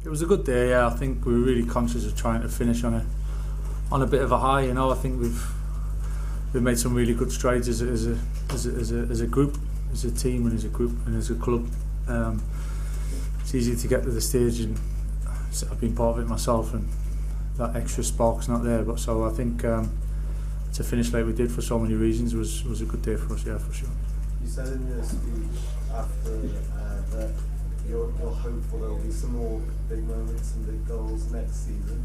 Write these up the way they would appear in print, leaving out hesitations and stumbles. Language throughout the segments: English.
It was a good day. Yeah, I think we were really conscious of trying to finish on a bit of a high. You know, I think we've made some really good strides as a group, as a team, and as a group and as a club. It's easy to get to the stage, and I've been part of it myself, and that extra spark's not there. But so I think to finish like we did for so many reasons was a good day for us. Yeah, for sure. You said in your speech after that you're hopeful there will be some more big moments and big goals next season.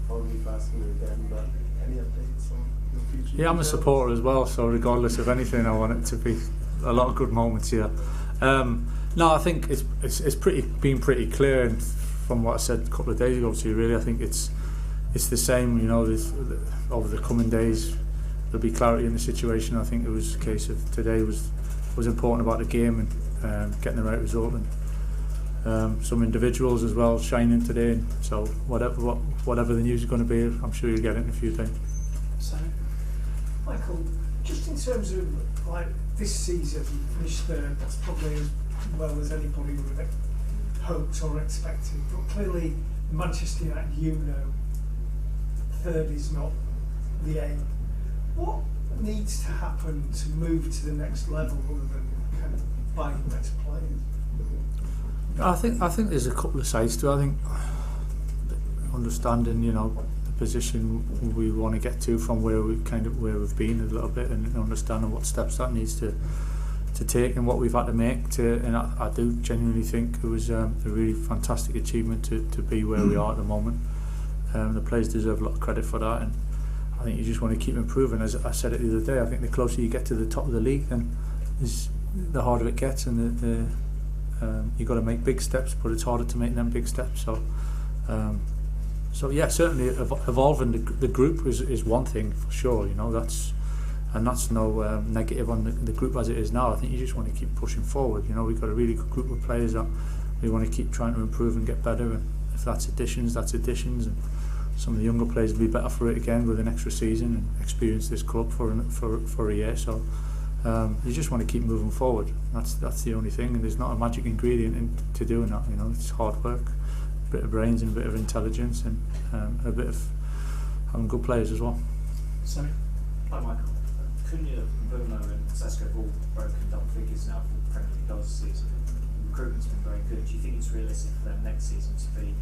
Probably asking you again, but any updates on your future? Yeah, I'm a supporter as well, so regardless of anything, I want it to be a lot of good moments here. No, I think it's been pretty clear, and from what I said a couple of days ago to you, really, I think it's the same. You know, over the coming days, there'll be clarity in the situation. I think it was a case of today was important about the game and getting the right result, and some individuals as well shining today. And so whatever the news is going to be, I'm sure you'll get it in a few days. So, Michael, just in terms of like this season, you finished third. That's probably as well as anybody would have hoped or expected. But clearly, Manchester United, third is not the aim. What needs to happen to move to the next level other than kind of buying better players? I think there's a couple of sides to it. I think understanding, you know, the position we want to get to from where we've been a little bit, and understanding what steps that needs to take and what we've had to make to. And I do genuinely think it was a really fantastic achievement to be where we are at the moment. The players deserve a lot of credit for that, and I think you just want to keep improving. As I said it the other day, I think the closer you get to the top of the league, then the harder it gets, and you've got to make big steps, but it's harder to make them big steps. So yeah, certainly evolving the group is one thing for sure. You know, that's no negative on the group as it is now. I think you just want to keep pushing forward. You know, we've got a really good group of players that we want to keep trying to improve and get better. And if that's additions, that's additions. And some of the younger players will be better for it again with an extra season and experience this club for a year. So you just want to keep moving forward. That's the only thing, and there's not a magic ingredient to doing that. You know, it's hard work, a bit of brains and a bit of intelligence, and a bit of having good players as well. Sorry. Hi Michael. Cunha, Bruno and Sesko have all broken double figures now for Premier League goals this season. Recruitment's been very good. Do you think it's realistic for them next season to be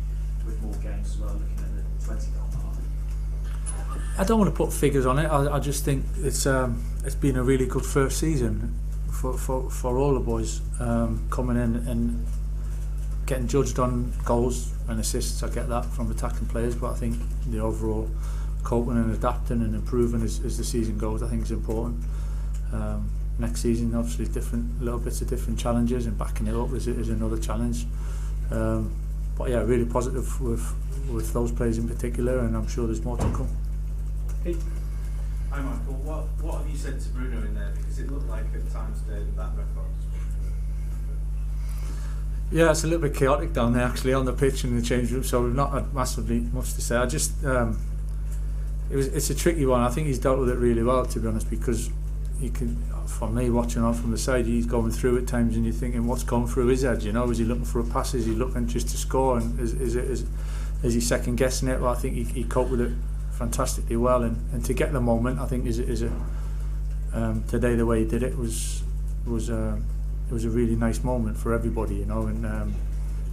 with more games as well, looking at the 20 goal mark? I don't want to put figures on it. I just think it's been a really good first season for all the boys coming in and getting judged on goals and assists. I get that from attacking players, but I think the overall coping and adapting and improving as the season goes, I think is important. Next season, obviously, little bits of different challenges, and backing it up is another challenge. But yeah, really positive with those players in particular, and I'm sure there's more to come. Hey. Hi Michael, what have you said to Bruno in there? Because it looked like at times that record. Yeah, it's a little bit chaotic down there actually on the pitch and the change room, so we've not had massively much to say. I just it's a tricky one. I think he's dealt with it really well, to be honest, because for me watching on from the side, he's going through at times and you're thinking what's gone through his head, you know, is he looking for a pass, is he looking just to score, and is he second guessing it? Well, I think he coped with it fantastically well, and to get the moment, I think today the way he did it was a really nice moment for everybody, you know, and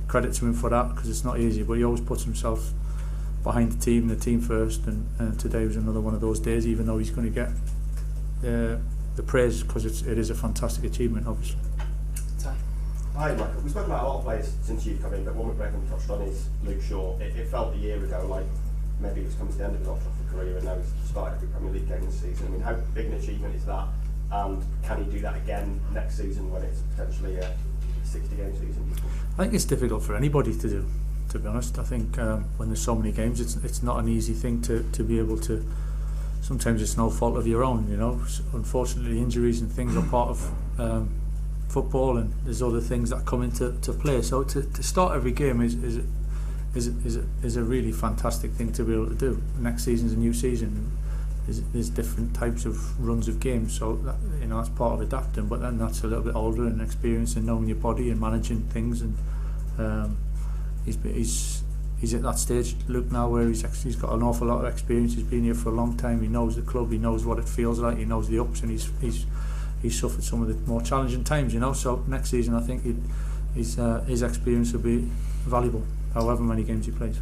credit to him for that, because it's not easy, but he always puts himself behind the team first, and today was another one of those days, even though he's going to get the praise, because it is a fantastic achievement, obviously. Hi Michael, we've spoken about a lot of players since you've come in, but one we've touched on is Luke Shaw. It felt a year ago like maybe it was coming to the end of his Old Trafford career, and now he's started every Premier League game this season. I mean, how big an achievement is that, and can he do that again next season when it's potentially a 60-game season? I think it's difficult for anybody to do, to be honest. I think when there's so many games, it's not an easy thing to be able to. Sometimes it's no fault of your own, you know. Unfortunately, injuries and things are part of football, and there's other things that come into play. So to start every game is a really fantastic thing to be able to do. Next season's a new season. There's different types of runs of games, so that, you know, that's part of adapting. But then that's a little bit older and experienced and knowing your body and managing things. And he's he's at that stage, Luke, now where he's got an awful lot of experience. He's been here for a long time. He knows the club. He knows what it feels like. He knows the ups, and he's suffered some of the more challenging times. You know, so next season I think his experience will be valuable, however many games he plays.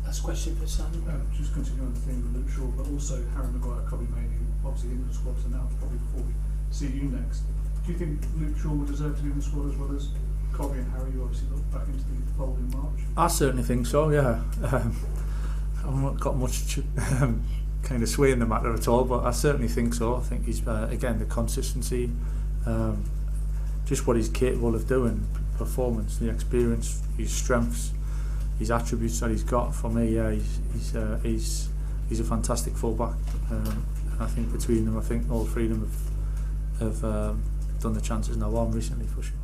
Last question for Sam. Just continuing on the theme of Luke Shaw, but also Harry Maguire, Kobe Mainoo, obviously in the squad for now, probably before we see you next. Do you think Luke Shaw would deserve to be in the squad as well as Kobe and Harry, who obviously got back into the fold in March? I certainly think so, yeah. I've not got much kind of sway in the matter at all, but I certainly think so. I think he's, again, the consistency, just what he's capable of doing, performance, the experience, his strengths, his attributes that he's got. For me, yeah, he's a fantastic fullback. I think between them, I think all three of them have done the chances now on recently for sure.